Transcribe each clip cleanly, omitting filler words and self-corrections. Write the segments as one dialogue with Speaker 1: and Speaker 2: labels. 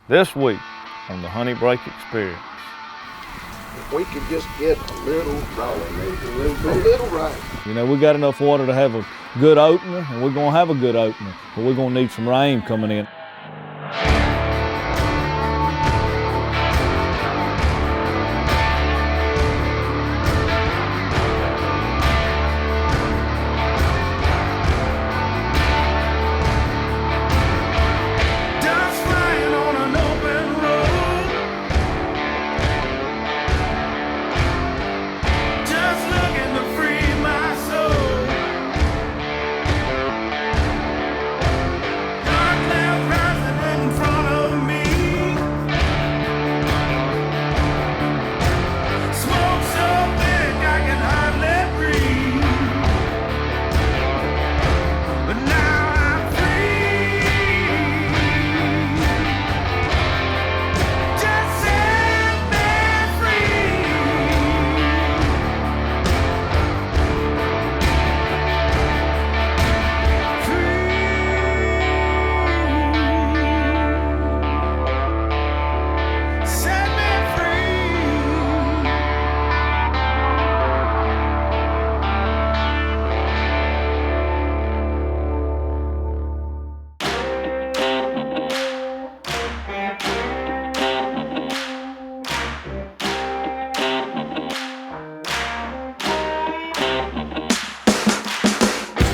Speaker 1: this week on the Honey Break Experience.
Speaker 2: If we could just get a little rolling, a little rain.
Speaker 1: You know, we got enough water to have a good opener, and we're gonna have a good opener, but we're gonna need some rain coming in.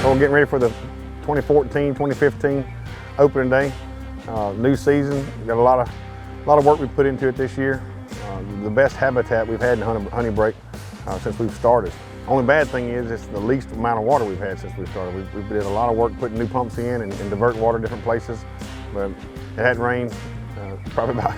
Speaker 3: We're getting ready for the 2014-2015 opening day. New season. We've got a lot of work we put into it this year. The best habitat we've had in Honey Break since we've started. Only bad thing is it's the least amount of water we've had since we started. We did a lot of work putting new pumps in and diverting water different places, but it hadn't rained probably about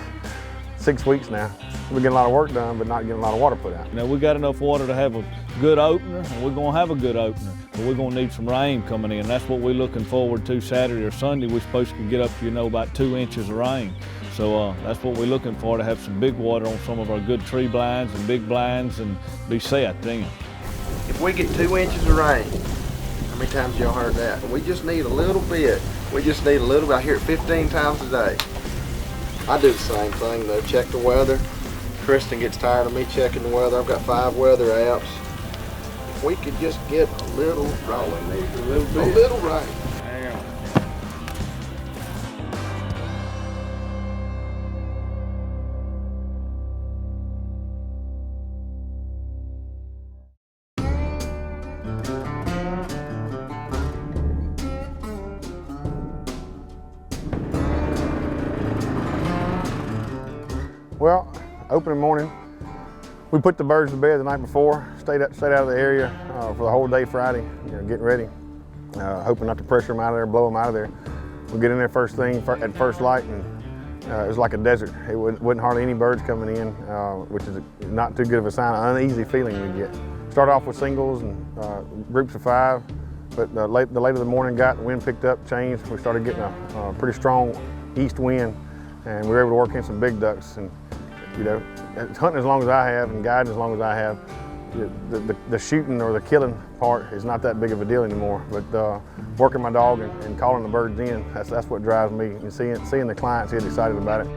Speaker 3: 6 weeks now. We're getting a lot of work done, but not getting a lot of water put out.
Speaker 1: You know, we got enough water to have a good opener, and we're gonna have a good opener, but we're gonna need some rain coming in. That's what we're looking forward to Saturday or Sunday. We're supposed to get up, you know, about 2 inches of rain. So that's what we're looking for, to have some big water on some of our good tree blinds and big blinds and be set then.
Speaker 2: If we get 2 inches of rain, how many times y'all heard that? We just need a little bit. We just need a little bit. I hear it 15 times a day. I do the same thing though, check the weather. Kristen gets tired of me checking the weather. I've got 5 weather apps. If we could just get a little rolling, a little rain.
Speaker 3: Well, opening morning, we put the birds to bed the night before, stayed out of the area for the whole day Friday, getting ready, hoping not to pressure them out of there, blow them out of there. We get in there first thing at first light, and it was like a desert. It wasn't hardly any birds coming in, which is not too good of a sign, an uneasy feeling we get. Started off with singles and groups of 5, but the later the morning got, the wind picked up, changed. We started getting a pretty strong east wind, and we were able to work in some big ducks. And you know, hunting as long as I have and guiding as long as I have, the shooting or the killing part is not that big of a deal anymore. But working my dog and calling the birds in, that's what drives me. And seeing the clients get excited about it.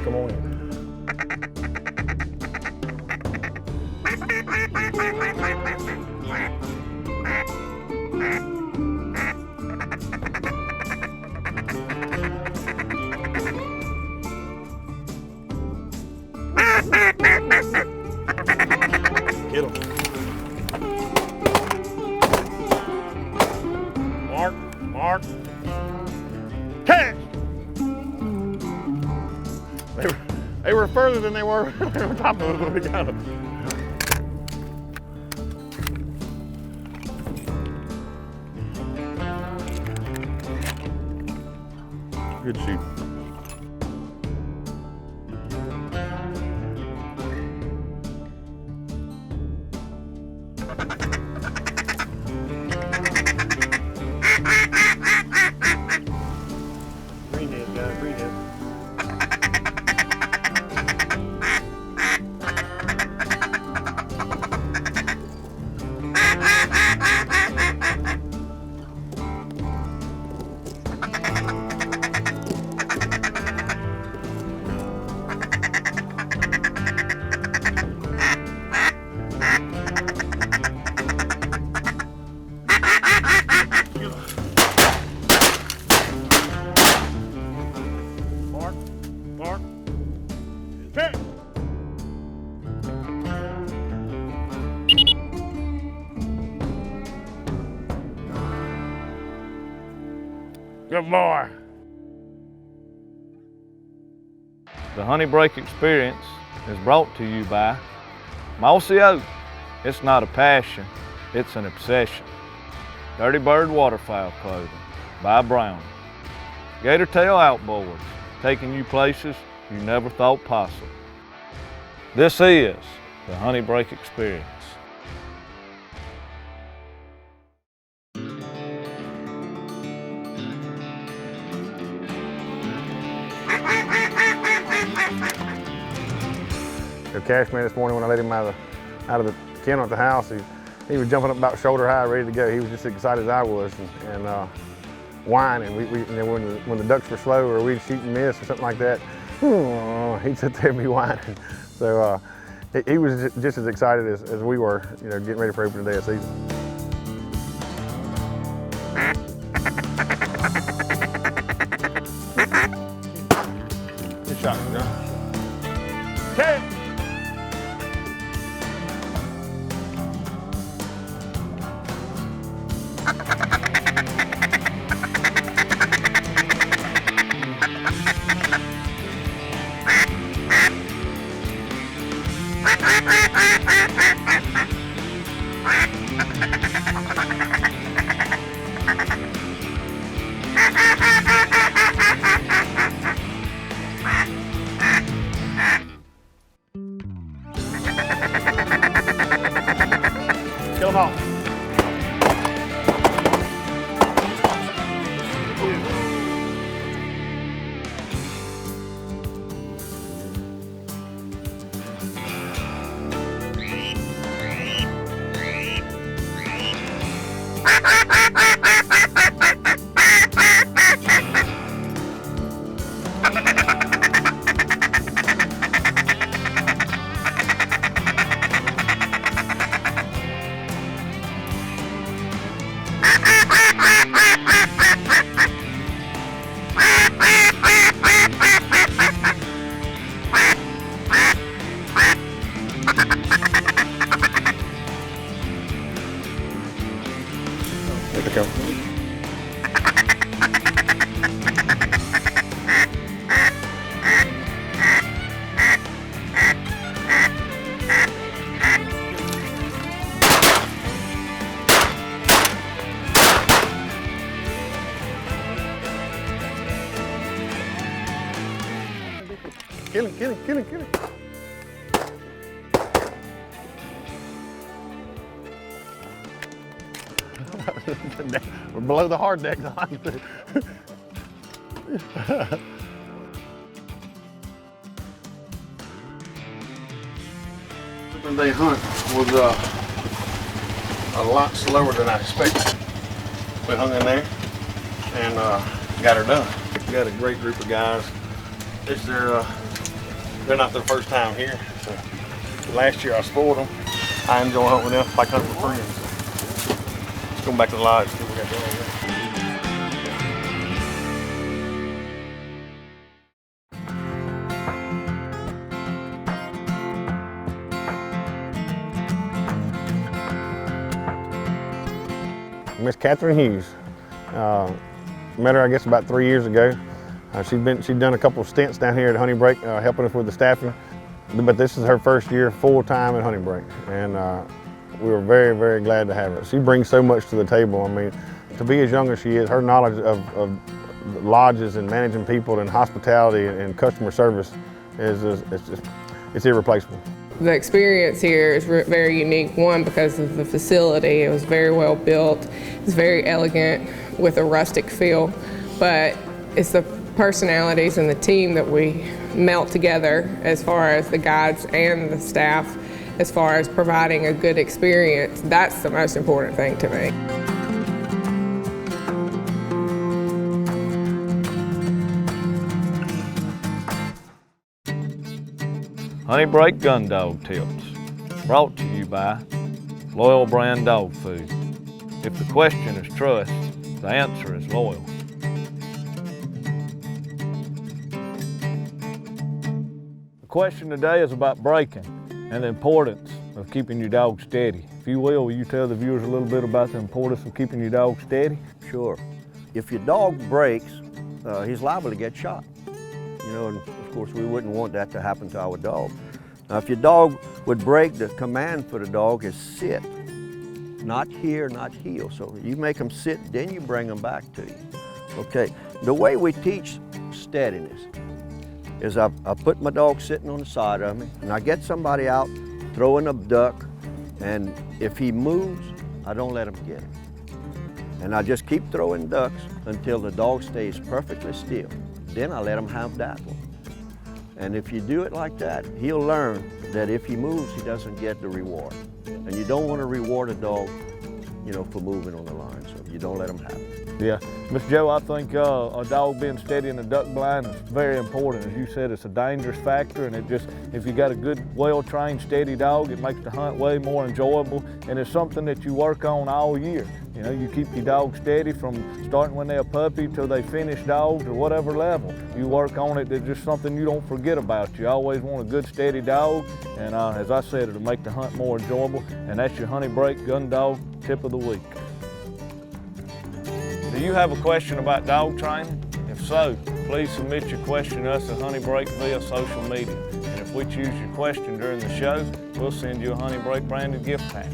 Speaker 3: Come on in. Get him. Mark. Catch! They were further than they were on top of us when we got them. Good shoot. Greenhead, guys, greenhead. Good boy.
Speaker 1: The honey break experience is brought to you by Mossy Oak. It's not a passion, it's an obsession. Dirty Bird Waterfowl Clothing by Brown. Gator Tail Outboards, taking you places you never thought possible. This is the honey break experience.
Speaker 3: Cashman this morning when I let him out of the kennel at the house, he was jumping up about shoulder high, ready to go. He was just as excited as I was, and whining. When the ducks were slow or we'd shoot and miss or something like that, he'd sit there and be whining. So he was just as excited as we were, getting ready for opening day of season. Good shot, John. Okay. Kill them all. Go. Kill him, kill him, kill him, kill him. We're below the hard deck line. Opening day hunt was a lot slower than I expected. We hung in there and got her done. We got a great group of guys. They're not their first time here. So last year I spoiled them. I enjoy hunting with them like hunting with friends. Going back to the lodge, see what we got going on there. Miss Catherine Hughes. Met her, I guess, about 3 years ago. She'd done a couple of stints down here at Honey Break, helping us with the staffing. But this is her first year full-time at Honey Break. And we were very, very glad to have her. She brings so much to the table. I mean, to be as young as she is, her knowledge of lodges and managing people and hospitality and customer service it's irreplaceable.
Speaker 4: The experience here is very unique, one, because of the facility. It was very well built. It's very elegant with a rustic feel, but it's the personalities and the team that we melt together as far as the guides and the staff, as far as providing a good experience. That's the most important thing to me.
Speaker 1: Honey Break Gun Dog Tips, brought to you by Loyal Brand Dog Food. If the question is trust, the answer is loyal. The question today is about breaking and the importance of keeping your dog steady. If you will you tell the viewers a little bit about the importance of keeping your dog steady?
Speaker 5: Sure. if your dog breaks, he's liable to get shot. You know, and of course we wouldn't want that to happen to our dog. Now if your dog would break, the command for the dog is sit. Not here, not heel. So you make them sit, then you bring them back to you. Okay, the way we teach steadiness is I put my dog sitting on the side of me, and I get somebody out throwing a duck, and if he moves, I don't let him get him. And I just keep throwing ducks until the dog stays perfectly still. Then I let him have that one. And if you do it like that, he'll learn that if he moves, he doesn't get the reward. And you don't want to reward a dog, you know, for moving on the line, so you don't let him have it.
Speaker 1: Yeah, Mr. Joe, I think a dog being steady in the duck blind is very important. As you said, it's a dangerous factor, and it just, if you got a good, well-trained, steady dog, it makes the hunt way more enjoyable, and it's something that you work on all year. You know, you keep your dog steady from starting when they're a puppy till they finish dogs or whatever level. You work on it, it's just something you don't forget about. You always want a good, steady dog, and as I said, it'll make the hunt more enjoyable, and that's your Honey Break Gun Dog Tip of the Week. Do you have a question about dog training? If so, please submit your question to us at Honey Break via social media. And if we choose your question during the show, we'll send you a Honey Break branded gift pack.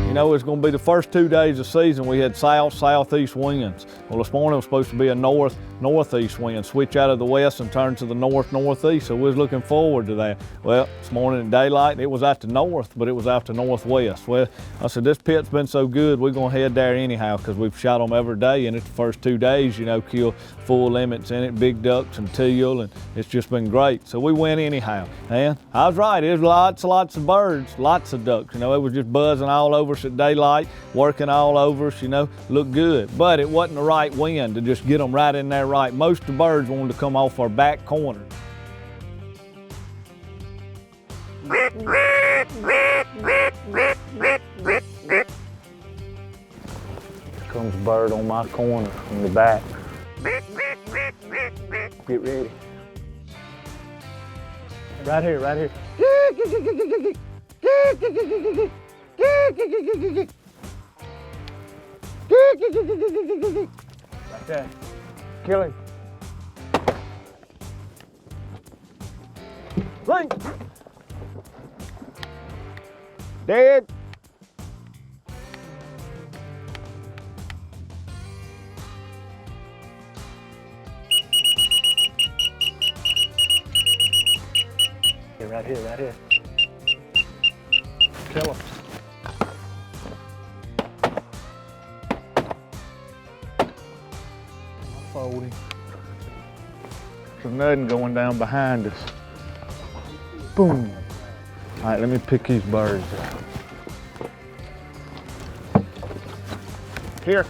Speaker 1: You know, it's going to be the first 2 days of season. We had southeast winds. Well, this morning was supposed to be a northeast wind, switch out of the west and turn to the northeast. So we was looking forward to that. Well, this morning at daylight, it was out to north, but it was out to northwest. Well, I said, this pit's been so good, we're going to head there anyhow, because we've shot them every day, and it's the first 2 days, you know, kill full limits in it, big ducks and teal, and it's just been great. So we went anyhow. And I was right, there's lots of birds, lots of ducks. You know, it was just buzzing all over us at daylight, working all over us, you know, looked good. But it wasn't the right wind to just get them right in there right. Most of the birds wanted to come off our back corner. Here comes a bird on my corner in the back. Get ready. Right here, right here. Like that. Kill him. Right. Dead. Right here, right here. Kill him. Folding. There's nothing going down behind us. Boom. All right, let me pick these birds up. Here.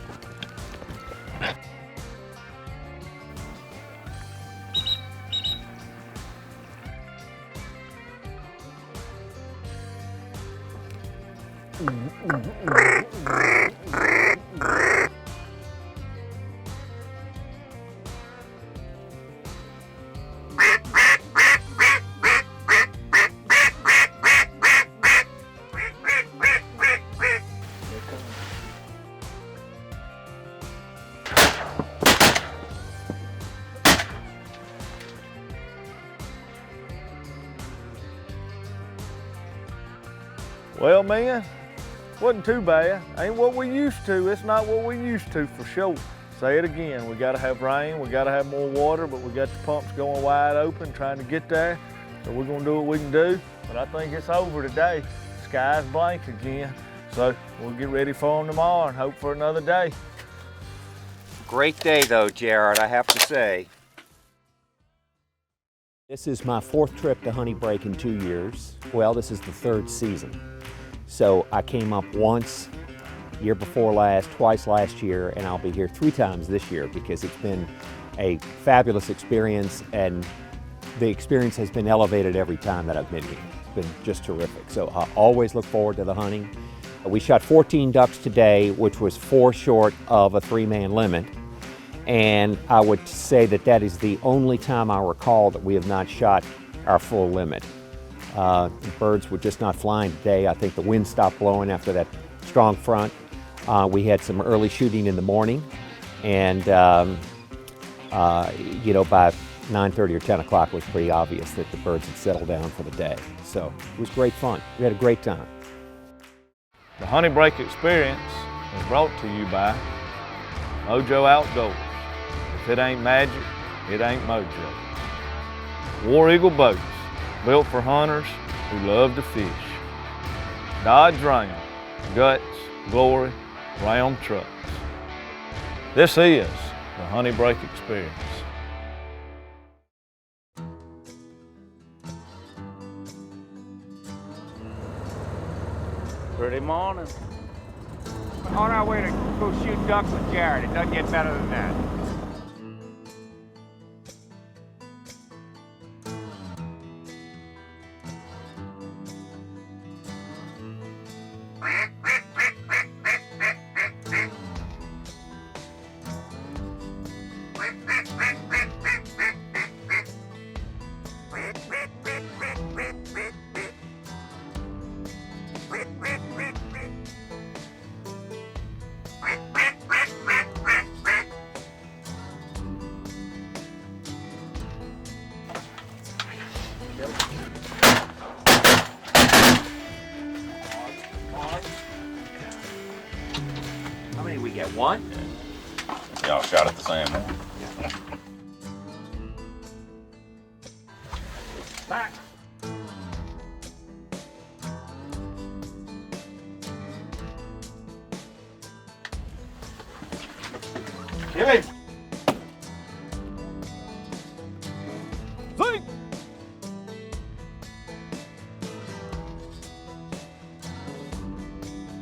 Speaker 1: Well, man, wasn't too bad. Ain't what we used to. It's not what we used to for sure. Say it again, we gotta have rain, we gotta have more water, but we got the pumps going wide open trying to get there. So we're gonna do what we can do, but I think it's over today. Sky's blank again. So we'll get ready for them tomorrow and hope for another day.
Speaker 6: Great day though, Jered, I have to say.
Speaker 7: This is my 4th trip to Honey Break in 2 years. Well, this is the 3rd season. So I came up once, year before last, twice last year, and I'll be here 3 times this year because it's been a fabulous experience, and the experience has been elevated every time that I've been here. It's been just terrific. So I always look forward to the hunting. We shot 14 ducks today, which was 4 short of a 3-man limit. And I would say that that is the only time I recall that we have not shot our full limit. The birds were just not flying today. I think the wind stopped blowing after that strong front. We had some early shooting in the morning, and you know, by 9:30 or 10 o'clock it was pretty obvious that the birds had settled down for the day. So it was great fun. We had a great time.
Speaker 1: The honey break experience is brought to you by Mojo Outdoors. If it ain't magic, it ain't Mojo. War Eagle boats, built for hunters who love to fish. Dodge Ram, guts, glory, Ram trucks. This is the honey break experience.
Speaker 8: Pretty morning. On our way to go shoot ducks with Jered. It doesn't get better than that.
Speaker 6: How many we get? One?
Speaker 9: Y'all shot at the same one.
Speaker 8: Back.
Speaker 1: Give him! Think!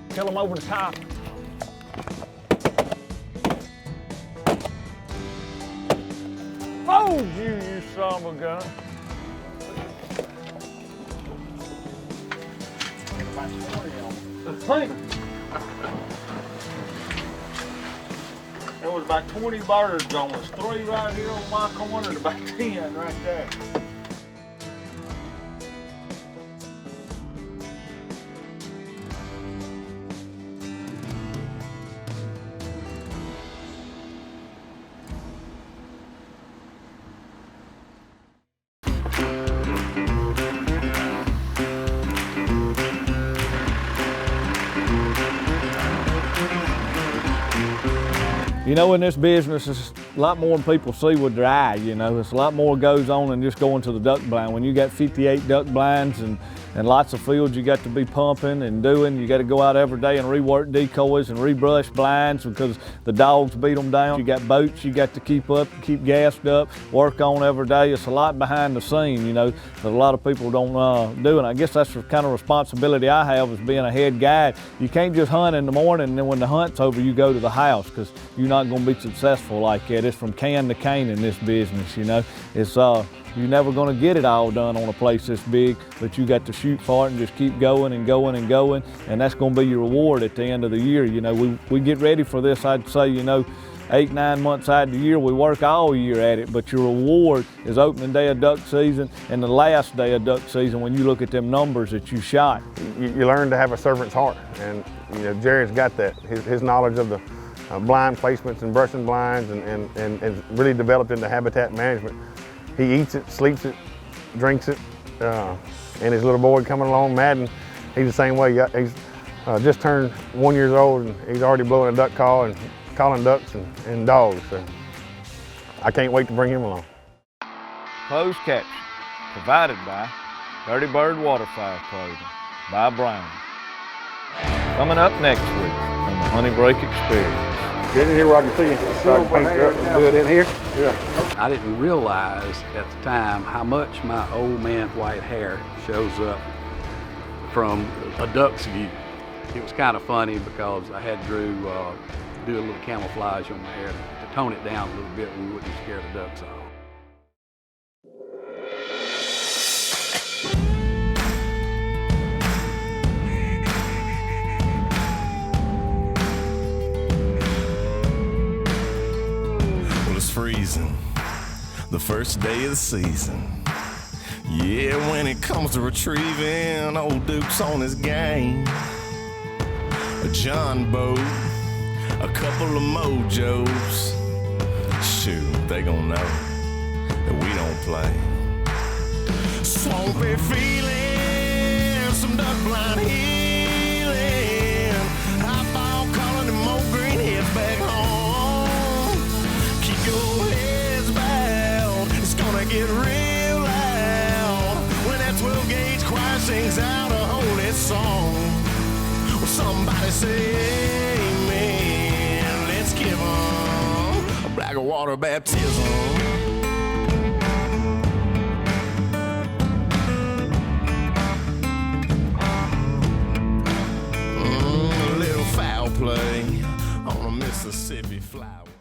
Speaker 1: Kill him over the top. Oh, you son of a gun. Think. There was about 20 birds on us. 3 right here on my corner and about 10 right there. You know, in this business, it's a lot more than people see with their eye, you know. It's a lot more goes on than just going to the duck blind. When you got 58 duck blinds and lots of fields you got to be pumping and doing, you got to go out every day and rework decoys and rebrush blinds because the dogs beat them down. You got boats you got to keep up, keep gassed up, work on every day. It's a lot behind the scene, you know, that a lot of people don't do. And I guess that's the kind of responsibility I have as being a head guide. You can't just hunt in the morning and then when the hunt's over, you go to the house because you're not going to be successful like that. It's from can to cane in this business, you know. It's you're never going to get it all done on a place this big, but you got to shoot for it and just keep going and going and going, and that's going to be your reward at the end of the year. You know, we get ready for this, I'd say, you know, 8-9 months out of the year. We work all year at it, but your reward is opening day of duck season and the last day of duck season when you look at them numbers that you shot.
Speaker 3: You learn to have a servant's heart, and you know, Jered's got that. His knowledge of the blind placements and brushing blinds and really developed into habitat management. He eats it, sleeps it, drinks it, and his little boy coming along, Madden, he's the same way. He's just turned 1 year old and he's already blowing a duck call and calling ducks and dogs. So I can't wait to bring him along.
Speaker 1: Closed caption, provided by Dirty Bird Waterfowl Clothing by Brown. Coming up next week on the Honey Break Experience.
Speaker 3: Get in here where I can see you. Start paint up good in here. Yeah.
Speaker 10: I didn't realize at the time how much my old man white hair shows up from a duck's view. It was kind of funny because I had Drew do a little camouflage on my hair to tone it down a little bit when we wouldn't scare the ducks off.
Speaker 11: freezing, the first day of the season. Yeah, when it comes to retrieving, old Duke's on his game. A John boat, a couple of mojos. Shoot, they gon' know that we don't play. Swampy feeling, some duck blind healing. High ball calling them old green heads back home. Keep your heads bowed, it's gonna get real loud when that 12 gauge choir sings out a holy song. Well, somebody say amen. Let's give 'em a black water baptism. Play on a Mississippi flower.